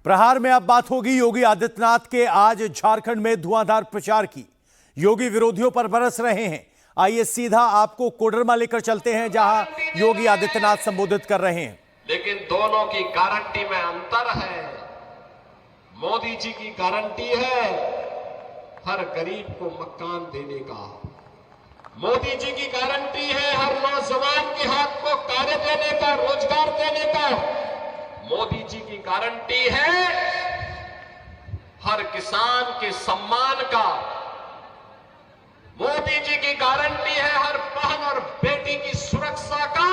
प्रहार में अब बात होगी योगी आदित्यनाथ के आज झारखंड में धुआंधार प्रचार की। योगी विरोधियों पर बरस रहे हैं। आइए सीधा आपको कोडरमा लेकर चलते हैं जहां योगी आदित्यनाथ संबोधित कर रहे हैं। लेकिन दोनों की गारंटी में अंतर है। मोदी जी की गारंटी है हर गरीब को मकान देने का। मोदी जी की गारंटी है हर नौजवान के हाथ को कार्य देने का, रोजगार देने का। मोदी जी की गारंटी है हर किसान के सम्मान का। मोदी जी की गारंटी है हर बहन और बेटी की सुरक्षा का।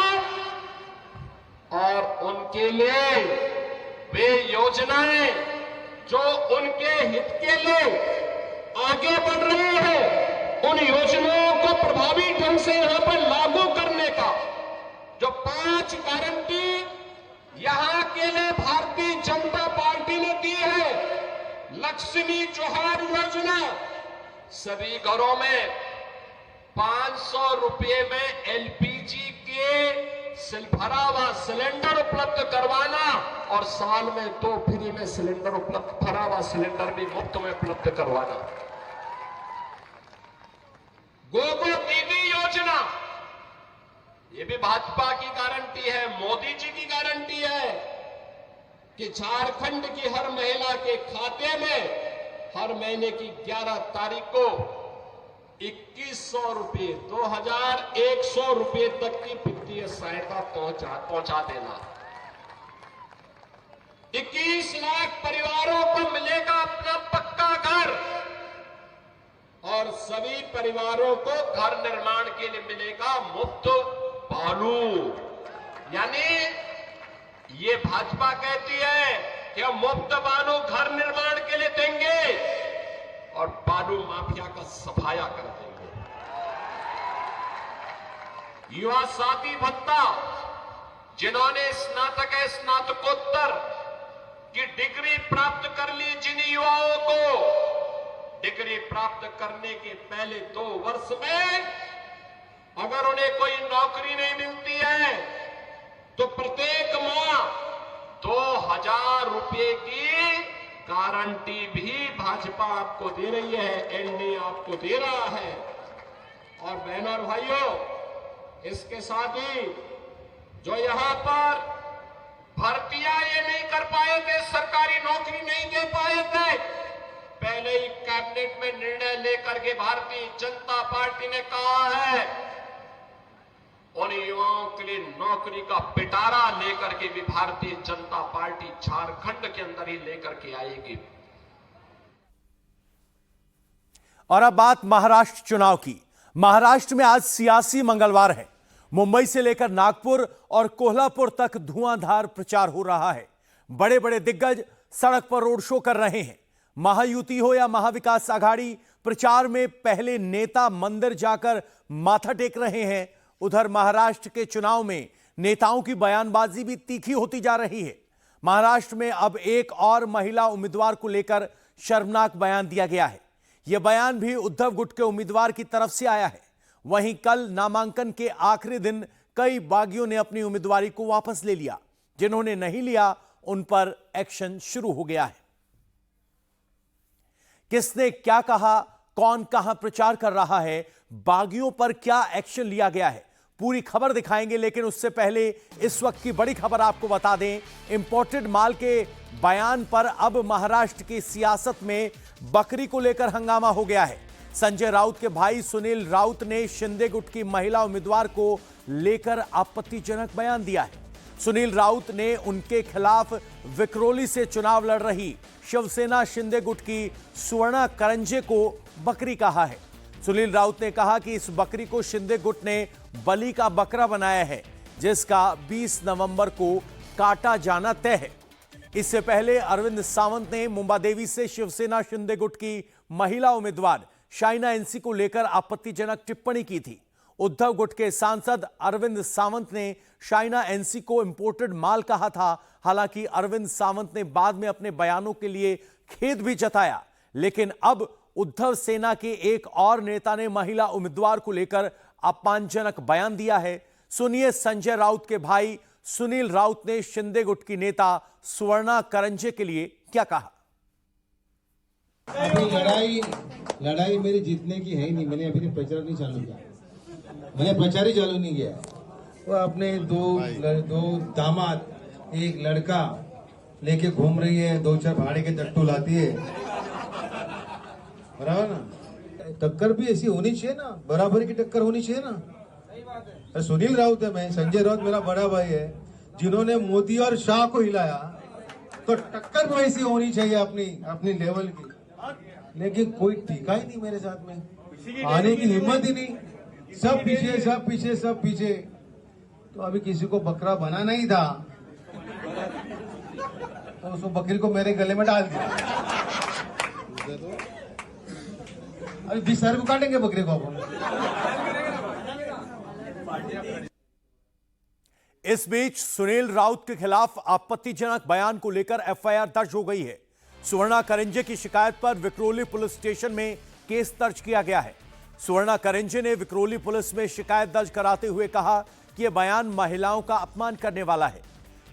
और उनके लिए वे योजनाएं जो उनके हित के लिए आगे बढ़ रही है, उन योजनाओं को प्रभावी ढंग से यहां पर लागू करने का जो 5 गारंटी यहां के लिए भारतीय जनता पार्टी ने दी है। लक्ष्मी जोहार योजना, सभी घरों में 500 रुपए में एलपीजी के भरा हुआ सिलेंडर उपलब्ध करवाना और साल में 2 फ्री में सिलेंडर उपलब्ध, भरा हुआ सिलेंडर भी मुफ्त में उपलब्ध करवाना। गोगो दीदी योजना, ये भी भाजपा की गारंटी है, मोदी जी की गारंटी है कि झारखंड की हर महिला के खाते में हर महीने की 11 तारीख को 2100 रुपए, 2100 रुपए तक की वित्तीय सहायता पहुंचा देना। 21 लाख परिवारों को मिलेगा अपना पक्का घर और सभी परिवारों को घर निर्माण के लिए मिलेगा मुफ्त बालू। यानी ये भाजपा कहती है कि हम मुफ्त बालू घर निर्माण के लिए देंगे और बालू माफिया का सफाया कर देंगे। युवा साथी भत्ता, जिन्होंने स्नातक स्नातकोत्तर की डिग्री प्राप्त कर ली, जिन युवाओं को डिग्री प्राप्त करने के पहले 2 वर्ष में अगर उन्हें कोई नौकरी नहीं मिलती है तो प्रत्येक माह 2000 रुपए की गारंटी भी भाजपा आपको दे रही है, एनडीए आपको दे रहा है। और बहनों और भाइयों, इसके साथ ही जो यहां पर भर्तियां ये नहीं कर पाए थे, सरकारी नौकरी नहीं दे पाए थे, पहले ही कैबिनेट में निर्णय लेकर के भारतीय जनता पार्टी ने कहा है उन युवाओं के लिए नौकरी का पिटारा लेकर के भी भारतीय जनता पार्टी झारखंड के अंदर ही लेकर के आएगी। और अब बात महाराष्ट्र चुनाव की। महाराष्ट्र में आज सियासी मंगलवार है। मुंबई से लेकर नागपुर और कोल्हापुर तक धुआंधार प्रचार हो रहा है। बड़े बड़े दिग्गज सड़क पर रोड शो कर रहे हैं। महायुति हो या महाविकास आघाड़ी, प्रचार में पहले नेता मंदिर जाकर माथा टेक रहे हैं। उधर महाराष्ट्र के चुनाव में नेताओं की बयानबाजी भी तीखी होती जा रही है। महाराष्ट्र में अब एक और महिला उम्मीदवार को लेकर शर्मनाक बयान दिया गया है। यह बयान भी उद्धव गुट के उम्मीदवार की तरफ से आया है। वहीं कल नामांकन के आखिरी दिन कई बागियों ने अपनी उम्मीदवारी को वापस ले लिया। जिन्होंने नहीं लिया उन पर एक्शन शुरू हो गया है। किसने क्या कहा, कौन कहां प्रचार कर रहा है, बागियों पर क्या एक्शन लिया गया है, पूरी खबर दिखाएंगे। लेकिन उससे पहले इस वक्त की बड़ी खबर आपको बता दें। इंपोर्टेड माल के बयान पर अब महाराष्ट्र की सियासत में बकरी को लेकर हंगामा हो गया है। संजय राउत के भाई सुनील राउत ने शिंदे गुट की महिला उम्मीदवार को लेकर आपत्तिजनक बयान दिया है। सुनील राउत ने उनके खिलाफ विक्रोली से चुनाव लड़ रही शिवसेना शिंदे गुट की सुवर्णा करंजे को बकरी कहा है। सुनील राउत ने कहा कि इस बकरी को शिंदे गुट ने बलि का बकरा बनाया है, जिसका 20 नवंबर को काटा जाना तय है। इससे पहले अरविंद सावंत ने मुंबादेवी से शिवसेना शिंदे गुट की महिला उम्मीदवार शाइना एनसी को लेकर आपत्तिजनक टिप्पणी की थी। उद्धव गुट के सांसद अरविंद सावंत ने शाइना एनसी को इंपोर्टेड माल कहा था। हालांकि अरविंद सावंत ने बाद में अपने बयानों के लिए खेद भी जताया। लेकिन अब उद्धव सेना के एक और नेता ने महिला उम्मीदवार को लेकर अपमानजनक बयान दिया है। सुनिए संजय राउत के भाई सुनील राउत ने शिंदे गुट की नेता सुवर्णा करंजे के लिए क्या कहा। अभी लड़ाई मेरी जीतने की है ही नहीं। मैंने अभी प्रचार नहीं चालू किया, मैंने प्रचार ही चालू नहीं किया। वो अपने दो दामाद, एक लड़का लेके घूम रही है, 2-4 भाड़े के टट्टू लाती है, बराबर ना। टक्कर भी ऐसी होनी चाहिए ना, बराबरी की टक्कर होनी चाहिए ना। सुनील राउत है, मैं संजय राउत मेरा बड़ा भाई है, जिन्होंने मोदी और शाह को हिलाया, तो टक्कर भी ऐसी होनी चाहिए अपनी लेवल की। लेकिन कोई टीका ही नहीं मेरे साथ में, आने की हिम्मत ही नहीं, सब पीछे। तो अभी किसी को बकरा बनाना ही था तो उसको बकरी को मेरे गले में डाल दिया। अभी 20 साल को काटेंगे बकरी को अपन। इस बीच सुनील राउत के खिलाफ आपत्तिजनक बयान को लेकर एफआईआर दर्ज हो गई है। सुवर्णा करंजे की शिकायत पर विक्रोली पुलिस स्टेशन में केस दर्ज किया गया है। सुवर्णा करंजे ने विक्रोली पुलिस में शिकायत दर्ज कराते हुए कहा कि यह बयान महिलाओं का अपमान करने वाला है।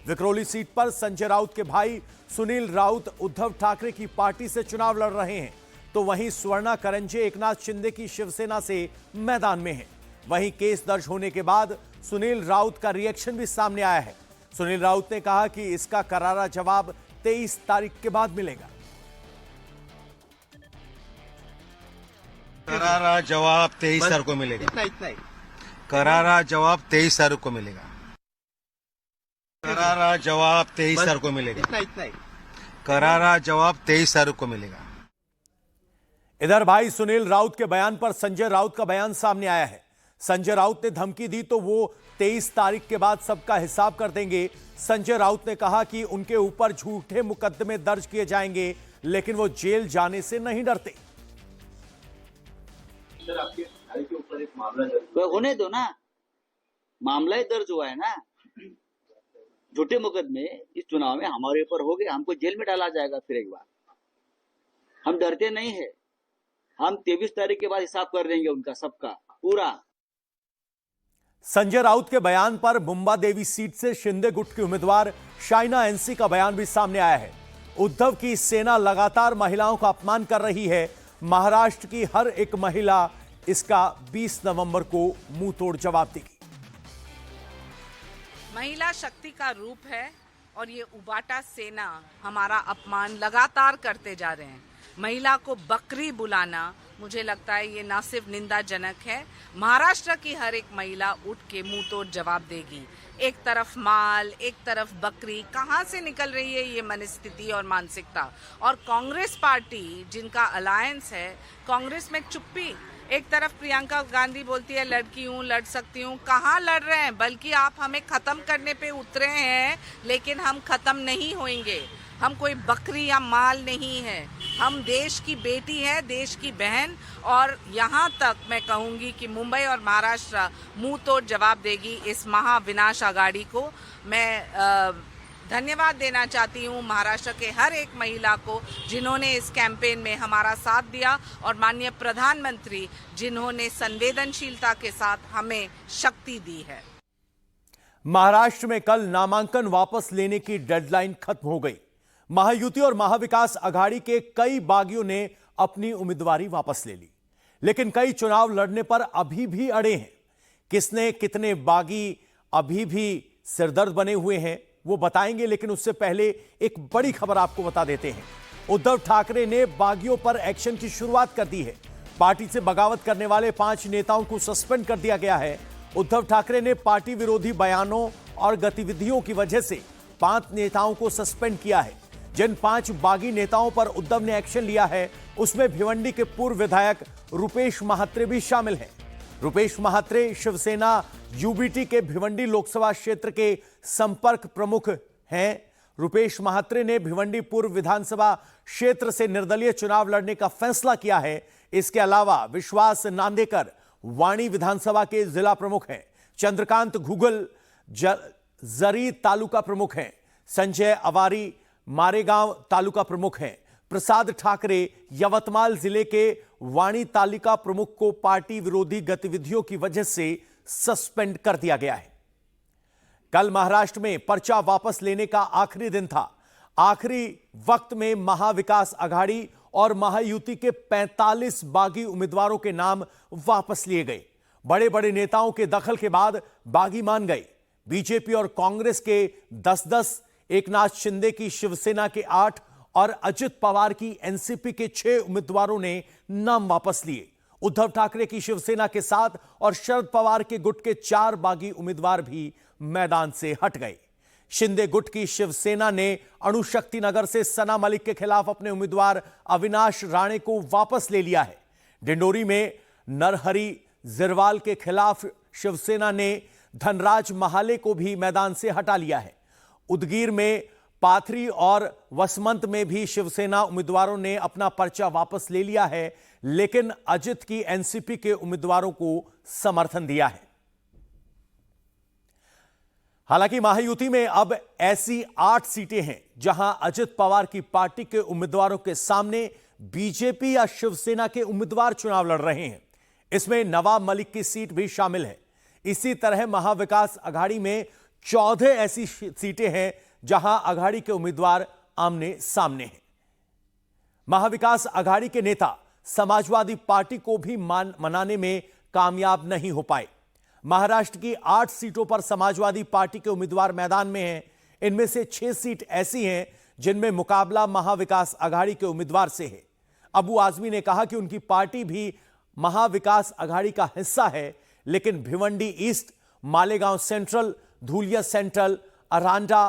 विक्रोली सीट पर संजय राउत के भाई सुनील राउत उद्धव ठाकरे की पार्टी से चुनाव लड़ रहे हैं, तो वहीं सुवर्णा करंजे एकनाथ शिंदे की शिवसेना से मैदान में हैं। वहीं केस दर्ज होने के बाद सुनील राउत का रिएक्शन भी सामने आया है। सुनील राउत ने कहा कि इसका करारा जवाब 23 तारीख के बाद मिलेगा। करारा जवाब 23 तारीख को मिलेगा। इतना करारा जवाब 23 तारीख को मिलेगा। करारा जवाब 23 तारीख को मिलेगा। इतना करारा जवाब 23 तारीख को मिलेगा। इधर भाई सुनील राउत के बयान पर संजय राउत का बयान सामने आया है। संजय राउत ने धमकी दी तो वो 23 तारीख के बाद सबका हिसाब कर देंगे। संजय राउत ने कहा कि उनके ऊपर झूठे मुकदमे दर्ज किए जाएंगे, लेकिन वो जेल जाने से नहीं डरते। सर, आपके भाई के ऊपर एक मामला दर्ज होने दो ना, मामला ही दर्ज हुआ है ना। झूठे मुकदमे इस चुनाव में हमारे ऊपर हो गए, हमको जेल में डाला जाएगा फिर एक बार। हम डरते नहीं है, हम 23 तारीख के बाद हिसाब कर देंगे उनका सबका पूरा। संजय राउत के बयान पर मुंबा देवी सीट से शिंदे गुट की उम्मीदवार शाइना एनसी का बयान भी सामने आया है। उद्धव की सेना लगातार महिलाओं का अपमान कर रही है। महाराष्ट्र की हर एक महिला इसका 20 नवंबर को मुंह तोड़ जवाब देगी। महिला शक्ति का रूप है और ये उबाटा सेना हमारा अपमान लगातार करते जा रहे हैं। महिला को बकरी बुलाना मुझे लगता है ये ना सिर्फ निंदाजनक है, महाराष्ट्र की हर एक महिला उठ के मुंह तोड़ जवाब देगी। एक तरफ माल, एक तरफ बकरी, कहां से निकल रही है ये मनस्थिति और मानसिकता। और कांग्रेस पार्टी जिनका अलायंस है, कांग्रेस में चुप्पी। एक तरफ प्रियंका गांधी बोलती है लड़की हूँ, लड़ सकती हूँ, कहाँ लड़ रहे हैं, बल्कि आप हमें खत्म करने पे उतरे हैं, लेकिन हम खत्म नहीं होंगे। हम कोई बकरी या माल नहीं है, हम देश की बेटी है, देश की बहन। और यहाँ तक मैं कहूँगी कि मुंबई और महाराष्ट्र मुंह तोड़ जवाब देगी इस महाविनाश आघाड़ी को। मैं धन्यवाद देना चाहती हूँ महाराष्ट्र के हर एक महिला को जिन्होंने इस कैंपेन में हमारा साथ दिया, और माननीय प्रधानमंत्री जिन्होंने संवेदनशीलता के साथ हमें शक्ति दी है। महाराष्ट्र में कल नामांकन वापस लेने की डेडलाइन खत्म हो गई। महायुति और महाविकास अघाड़ी के कई बागियों ने अपनी उम्मीदवारी वापस ले ली, लेकिन कई चुनाव लड़ने पर अभी भी अड़े हैं। किसने कितने बागी अभी भी सिरदर्द बने हुए हैं वो बताएंगे, लेकिन उससे पहले एक बड़ी खबर आपको बता देते हैं। उद्धव ठाकरे ने बागियों पर एक्शन की शुरुआत कर दी है। पार्टी से बगावत करने वाले 5 नेताओं को सस्पेंड कर दिया गया है। उद्धव ठाकरे ने पार्टी विरोधी बयानों और गतिविधियों की वजह से 5 नेताओं को सस्पेंड किया है। जिन 5 बागी नेताओं पर उद्धव ने एक्शन लिया है, उसमें भिवंडी के पूर्व विधायक रुपेश महात्रे भी शामिल हैं। रुपेश महात्रे शिवसेना यूबीटी के भिवंडी लोकसभा क्षेत्र के संपर्क प्रमुख हैं। रुपेश महात्रे ने भिवंडी पूर्व विधानसभा क्षेत्र से निर्दलीय चुनाव लड़ने का फैसला किया है। इसके अलावा विश्वास नांदेकर वाणी विधानसभा के जिला प्रमुख हैं। चंद्रकांत घुगल जरी तालुका प्रमुख हैं। संजय अवारी मारेगांव तालुका प्रमुख हैं। प्रसाद ठाकरे यवतमाल जिले के वाणी तालुका प्रमुख को पार्टी विरोधी गतिविधियों की वजह से सस्पेंड कर दिया गया है। कल महाराष्ट्र में पर्चा वापस लेने का आखिरी दिन था। आखिरी वक्त में महाविकास आघाड़ी और महायुति के 45 बागी उम्मीदवारों के नाम वापस लिए गए। बड़े बड़े नेताओं के दखल के बाद बागी मान गए। बीजेपी और कांग्रेस के 10-10, एकनाथ शिंदे की शिवसेना के 8 और अजित पवार की एनसीपी के 6 उम्मीदवारों ने नाम वापस लिए। उद्धव ठाकरे की शिवसेना के 7 और शरद पवार के गुट के 4 बागी उम्मीदवार भी मैदान से हट गए। शिंदे गुट की शिवसेना ने अणुशक्ति नगर से सना मलिक के खिलाफ अपने उम्मीदवार अविनाश राणे को वापस ले लिया है। डिंडोरी में नरहरी जिरवाल के खिलाफ शिवसेना ने धनराज महाले को भी मैदान से हटा लिया है। उदगीर में पाथरी और वसमंत में भी शिवसेना उम्मीदवारों ने अपना पर्चा वापस ले लिया है, लेकिन अजित की एनसीपी के उम्मीदवारों को समर्थन दिया है। हालांकि महायुति में अब ऐसी 8 सीटें हैं जहां अजित पवार की पार्टी के उम्मीदवारों के सामने बीजेपी या शिवसेना के उम्मीदवार चुनाव लड़ रहे हैं। इसमें नवाब मलिक की सीट भी शामिल है। इसी तरह महाविकास आघाड़ी में 14 ऐसी सीटें हैं जहां आघाड़ी के उम्मीदवार आमने सामने हैं। महाविकास आघाड़ी के नेता समाजवादी पार्टी को भी मनाने में कामयाब नहीं हो पाए। महाराष्ट्र की 8 सीटों पर समाजवादी पार्टी के उम्मीदवार मैदान में हैं। इनमें से 6 सीट ऐसी हैं जिनमें मुकाबला महाविकास आघाड़ी के उम्मीदवार से है। अबू आजमी ने कहा कि उनकी पार्टी भी महाविकास आघाड़ी का हिस्सा है, लेकिन Bhiwandi east, Malegaon central, Dhulia central, अरांडा,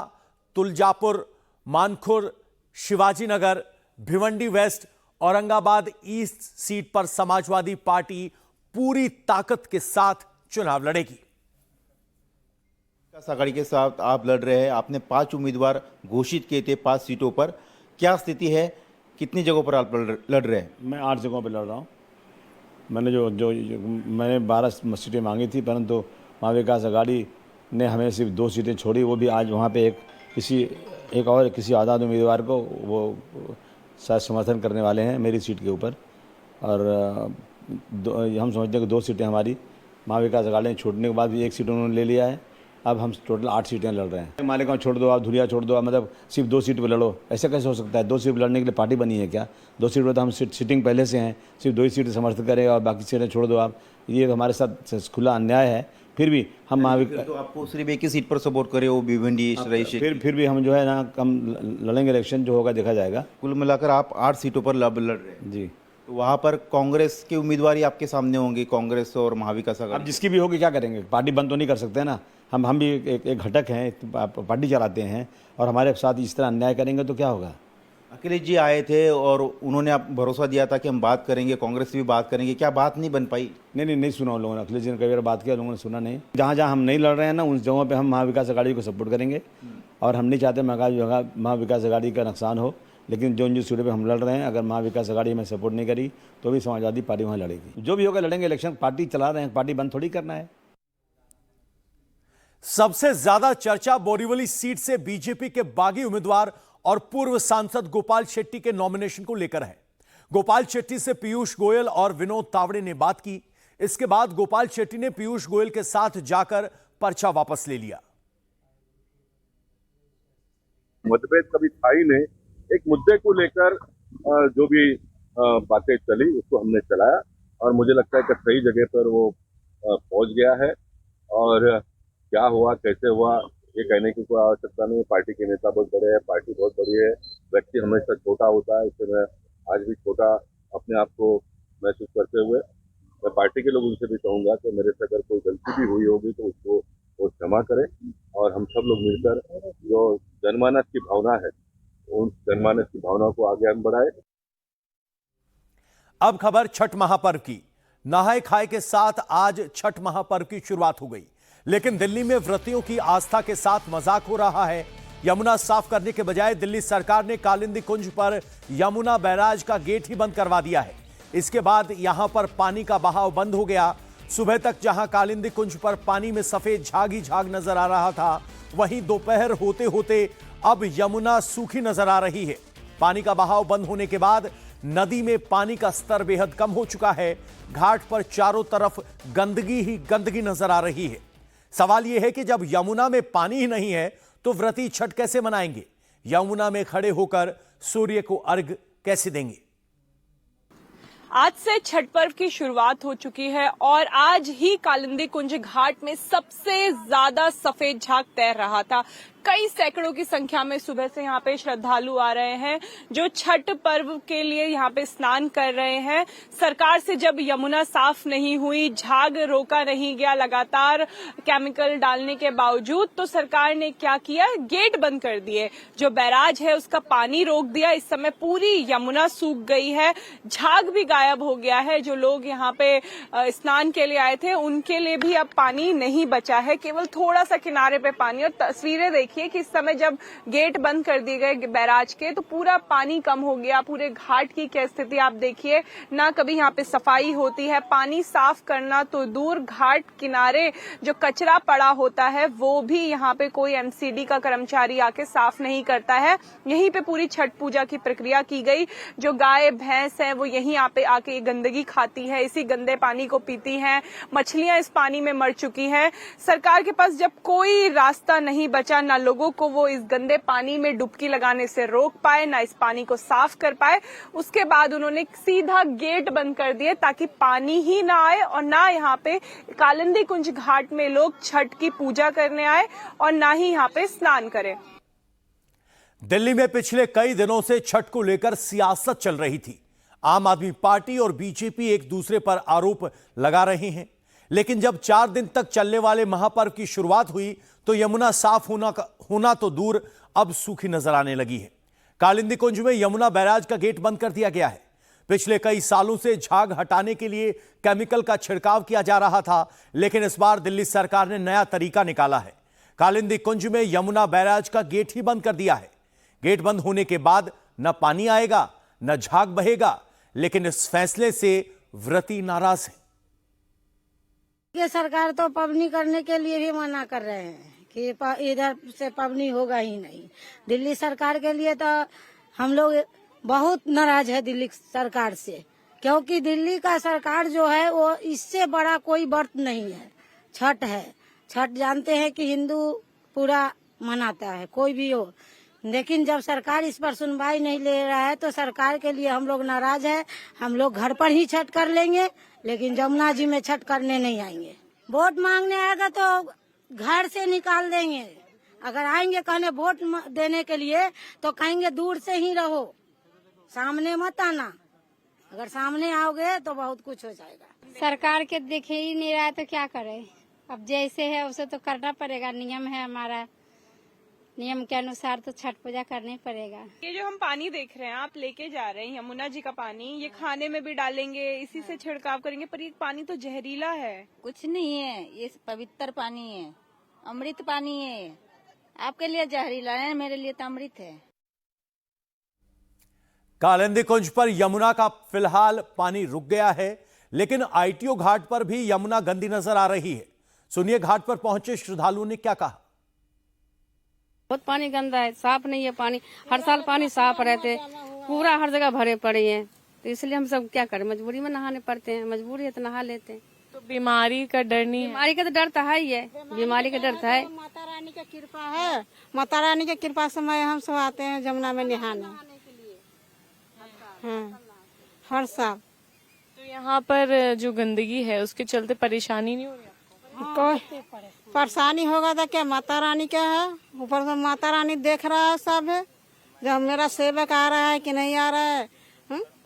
Tuljapur, Mankhurd, Shivajinagar, Bhiwandi west, Aurangabad east seat पर समाजवादी पार्टी पूरी ताकत के साथ चुनाव लड़ेगी। विकास आघाड़ी के साथ आप लड़ रहे हैं। आपने 5 उम्मीदवार घोषित किए थे 5 सीटों पर। क्या स्थिति है, कितनी जगहों पर आप लड़ रहे हैं? मैं 8 जगहों पर लड़ रहा हूँ। मैंने मैंने 12 सीटें मांगी थी, परंतु महाविकास आघाड़ी ने हमें सिर्फ 2 सीटें छोड़ी। वो भी आज वहाँ पे एक और किसी आज़ाद उम्मीदवार को वो शायद समर्थन करने वाले हैं मेरी सीट के ऊपर। और हम समझते हैं कि 2 सीटें हमारी महाविकास आघाड़ी ने छोड़ने के बाद भी 1 सीट उन्होंने ले लिया है। अब हम टोटल 8 सीटें लड़ रहे हैं। मालेगांव छोड़ दो, आप धुलिया छोड़ दो, आप मतलब सिर्फ 2 सीट पर लड़ो, ऐसा कैसे हो सकता है? 2 सीट पर लड़ने के लिए पार्टी बनी है क्या? 2 सीट पर तो हम सीटिंग पहले से हैं, सिर्फ 2 ही सीट समर्थन करेगा और बाकी सीटें छोड़ दो आप। ये तो हमारे साथ खुला अन्याय है। फिर भी हम महाविकास तो आपको सिर्फ एक ही सीट पर सपोर्ट करे, वो भिवंडी रही सीट। फिर भी हम जो है ना हम लड़ेंगे, इलेक्शन जो होगा देखा जाएगा। कुल मिलाकर आप 8 सीटों पर लड़ रहे हैं जी। तो वहाँ पर कांग्रेस के उम्मीदवार ही आपके सामने होंगे, कांग्रेस और महाविकास आघाड़ी। अब जिसकी भी होगी क्या करेंगे? पार्टी बंद तो नहीं कर सकते ना। हम भी एक घटक हैं, पार्टी चलाते हैं, और हमारे साथ इस तरह अन्याय करेंगे तो क्या होगा? अखिलेश जी आए थे और उन्होंने आप भरोसा दिया था कि हम बात करेंगे, कांग्रेस से भी बात करेंगे। क्या बात नहीं बन पाई? नहीं सुना उन लोगों ने। अखिलेश जी ने कई बार बात किया, लोगों ने सुना नहीं। जहाँ जहाँ हम नहीं लड़ रहे हैं ना, उन जगहों पे हम महाविकास आघाड़ी को सपोर्ट करेंगे, और हम नहीं चाहते महाविकास आघाड़ी का नुकसान हो। लेकिन जो सीटों पे हम लड़ रहे हैं, अगर महाविकास आघाड़ी में सपोर्ट नहीं करी तो भी समाजवादी पार्टी वहाँ लड़ेगी। जो भी होगा लड़ेंगे। इलेक्शन पार्टी चला रहे हैं, पार्टी बंद थोड़ी करना है। सबसे ज्यादा चर्चा बोरीवली सीट से बीजेपी के बागी उम्मीदवार और पूर्व सांसद गोपाल शेट्टी के नॉमिनेशन को लेकर है। गोपाल शेट्टी से पीयूष गोयल और विनोद तावड़े ने बात की। इसके बाद गोपाल शेट्टी ने पीयूष गोयल के साथ जाकर पर्चा वापस ले लिया। मतभेद कभी था ही नहीं। एक मुद्दे को लेकर जो भी बातें चली उसको हमने चलाया, और मुझे लगता है कि सही जगह पर वो पहुंच गया है। और क्या हुआ, कैसे हुआ, ये कहने की कोई आवश्यकता नहीं है। पार्टी के नेता बहुत बड़े हैं, पार्टी बहुत बड़ी है, व्यक्ति हमेशा छोटा होता है। इससे मैं आज भी छोटा अपने आप को महसूस करते हुए मैं पार्टी के लोगों से भी कहूंगा कि मेरे से अगर कोई गलती भी हुई होगी तो उसको वो क्षमा करें, और हम सब लोग मिलकर जो जनमानस की भावना है उन जनमानस की भावना को आगे हम बढ़ाए। अब खबर छठ महापर्व की। नहाय खाए के साथ आज छठ महापर्व की शुरुआत हो गई, लेकिन दिल्ली में व्रतियों की आस्था के साथ मजाक हो रहा है। यमुना साफ करने के बजाय दिल्ली सरकार ने कालिंदी कुंज पर यमुना बैराज का गेट ही बंद करवा दिया है। इसके बाद यहां पर पानी का बहाव बंद हो गया। सुबह तक जहां कालिंदी कुंज पर पानी में सफेद झाग ही झाग नजर आ रहा था, वहीं दोपहर होते होते अब यमुना सूखी नजर आ रही है। पानी का बहाव बंद होने के बाद नदी में पानी का स्तर बेहद कम हो चुका है। घाट पर चारों तरफ गंदगी ही गंदगी नजर आ रही है। सवाल यह है कि जब यमुना में पानी ही नहीं है तो व्रती छठ कैसे मनाएंगे? यमुना में खड़े होकर सूर्य को अर्घ कैसे देंगे? आज से छठ पर्व की शुरुआत हो चुकी है और आज ही कालिंदी कुंज घाट में सबसे ज्यादा सफेद झाग तैर रहा था। कई सैकड़ों की संख्या में सुबह से यहाँ पे श्रद्धालु आ रहे हैं जो छठ पर्व के लिए यहाँ पे स्नान कर रहे हैं। सरकार से जब यमुना साफ नहीं हुई, झाग रोका नहीं गया लगातार केमिकल डालने के बावजूद, तो सरकार ने क्या किया, गेट बंद कर दिए। जो बैराज है उसका पानी रोक दिया। इस समय पूरी यमुना सूख गई है, झाग भी गायब हो गया है। जो लोग यहाँ पे स्नान के लिए आए थे उनके लिए भी अब पानी नहीं बचा है, केवल थोड़ा सा किनारे पे पानी। और तस्वीरें देखिए कि इस समय जब गेट बंद कर दिए गए बैराज के तो पूरा पानी कम हो गया। पूरे घाट की क्या स्थिति आप देखिए, ना कभी यहाँ पे सफाई होती है, पानी साफ करना तो दूर, घाट किनारे जो कचरा पड़ा होता है वो भी यहाँ पे कोई एमसीडी का कर्मचारी आके साफ नहीं करता है। यहीं पे पूरी छठ पूजा की प्रक्रिया की गई। जो गाय भैंस है वो यहीं पे आके गंदगी खाती है, इसी गंदे पानी को पीती हैं। मछलियां इस पानी में मर चुकी हैं। सरकार के पास जब कोई रास्ता नहीं बचा, ना लोगों को वो इस गंदे पानी में डुबकी लगाने से रोक पाए, ना इस पानी को साफ कर पाए, उसके बाद उन्होंने सीधा गेट बंद कर दिए ताकि पानी ही ना आए और ना यहाँ पे कालिंदी कुंज घाट में लोग छठ की पूजा करने आए और ना ही यहाँ पे स्नान करें। दिल्ली में पिछले कई दिनों से छठ को लेकर सियासत चल रही थी। आम आदमी पार्टी और बीजेपी एक दूसरे पर आरोप लगा रहे हैं, लेकिन जब 4 दिन तक चलने वाले महापर्व की शुरुआत हुई तो यमुना साफ होना तो दूर अब सूखी नजर आने लगी है। कालिंदी कुंज में यमुना बैराज का गेट बंद कर दिया गया है। पिछले कई सालों से झाग हटाने के लिए केमिकल का छिड़काव किया जा रहा था, लेकिन इस बार दिल्ली सरकार ने नया तरीका निकाला है। कालिंदी कुंज में यमुना बैराज का गेट ही बंद कर दिया है। गेट बंद होने के बाद न पानी आएगा न झाग बहेगा, लेकिन इस फैसले से व्रती नाराज है। ये सरकार तो पबनी करने के लिए भी मना कर रहे हैं कि इधर से पबनी होगा ही नहीं। दिल्ली सरकार के लिए तो हम लोग बहुत नाराज है दिल्ली सरकार से, क्योंकि दिल्ली का सरकार जो है वो इससे बड़ा कोई व्रत नहीं है। छठ है, छठ जानते हैं कि हिंदू पूरा मनाता है, कोई भी हो, लेकिन जब सरकार इस पर सुनवाई नहीं ले रहा है तो सरकार के लिए हम लोग नाराज है। हम लोग घर पर ही छठ कर लेंगे, लेकिन जमुना जी में छठ करने नहीं आएंगे। वोट मांगने आएगा तो घर से निकाल देंगे। अगर आएंगे कहने वोट देने के लिए तो कहेंगे दूर से ही रहो, सामने मत आना। अगर सामने आओगे तो बहुत कुछ हो जाएगा। सरकार के देखे ही नहीं रहा है तो क्या करे, अब जैसे है उसे तो करना पड़ेगा। नियम है हमारा, नियम के अनुसार तो छठ पूजा करनी पड़ेगा। ये जो हम पानी देख रहे हैं, आप लेके जा रहे हैं यमुना जी का पानी, ये खाने में भी डालेंगे, इसी से छिड़काव करेंगे, पर ये पानी तो जहरीला है। कुछ नहीं है, ये पवित्र पानी है, अमृत पानी है। आपके लिए जहरीला है, मेरे लिए तो अमृत है। कालिंदी कुंज पर यमुना का फिलहाल पानी रुक गया है, लेकिन आईटीओ घाट पर भी यमुना गंदी नजर आ रही है। सुनिए घाट पर पहुंचे श्रद्धालुओं ने क्या कहा। बहुत पानी गंदा है, साफ नहीं है पानी। हर साल पानी साफ रहते, पूरा हर जगह भरे पड़े हैं, तो इसलिए हम सब क्या करें, मजबूरी में नहाने पड़ते हैं। मजबूरी है तो नहा लेते हैं। तो बीमारी का डर नहीं है? बीमारी का तो डर तो है ही है, बीमारी का डर तो है। माता रानी की कृपा है, माता रानी की कृपा से हम सब आते हैं जमुना में नहाने। हाँ, हर साल। तो यहाँ पर जो गंदगी है उसके चलते परेशानी नहीं हो रही कोई परेशानी होगा तो क्या, माता रानी क्या है, ऊपर से माता रानी देख रहा है सब है। जब मेरा सेवक आ रहा है कि नहीं आ रहा है,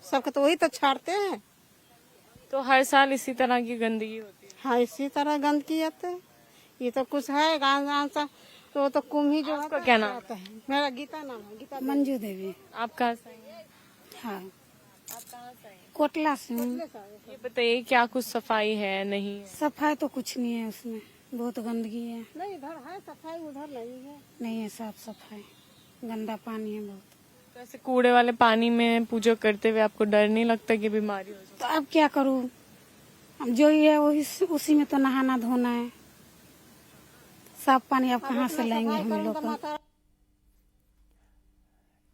सबके तो वही तो छाड़ते हैं। तो हर साल इसी तरह की गंदगी होती है? हाँ, इसी तरह गंदगी आते है। ये तो कुछ है गाँव सा, तो कुंभ ही जो। आपका क्या नाम है? मेरा गीता नाम है, गीता मंजू देवी। आप कहाँ से? हाँ, आप कहाँ से? कोटला से। ये बताइए क्या कुछ सफाई है? नहीं सफाई तो कुछ नहीं है, उसमें बहुत गंदगी है। नहीं, इधर है सफाई, उधर नहीं है। नहीं है साफ सफाई, गंदा पानी है बहुत। तो ऐसे कूड़े वाले पानी में पूजा करते हुए आपको डर नहीं लगता कि बीमारी हो जाए? तो अब क्या करूँ, अब जो ही है उसी में तो नहाना धोना है। साफ पानी अब कहाँ से लाएंगे हम लोग?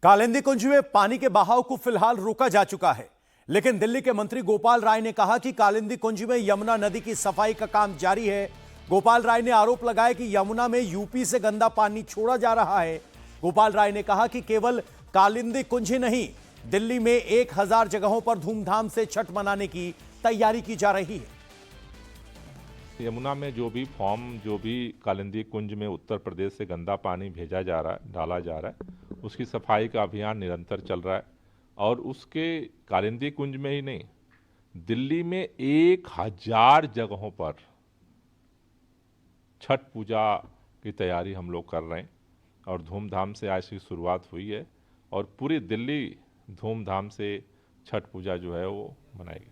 कालिंदी कुंज में पानी के बहाव को फिलहाल रोका जा चुका है, लेकिन दिल्ली के मंत्री गोपाल राय ने कहा कि कालिंदी कुंज में यमुना नदी की सफाई का काम जारी है। गोपाल राय ने आरोप लगाया कि यमुना में यूपी से गंदा पानी छोड़ा जा रहा है। गोपाल राय ने कहा कि केवल कालिंदी कुंज ही नहीं, दिल्ली में 1000 जगहों पर धूमधाम से छठ मनाने की तैयारी की जा रही है। यमुना में जो भी कालिंदी कुंज में उत्तर प्रदेश से गंदा पानी भेजा जा रहा है, डाला जा रहा है, उसकी सफाई का अभियान निरंतर चल रहा है। और उसके कालिंदी कुंज में ही नहीं, दिल्ली में 1000 जगहों पर छठ पूजा की तैयारी हम लोग कर रहे हैं और धूमधाम से आज की शुरुआत हुई है और पूरी दिल्ली धूमधाम से छठ पूजा जो है वो मनाएगी।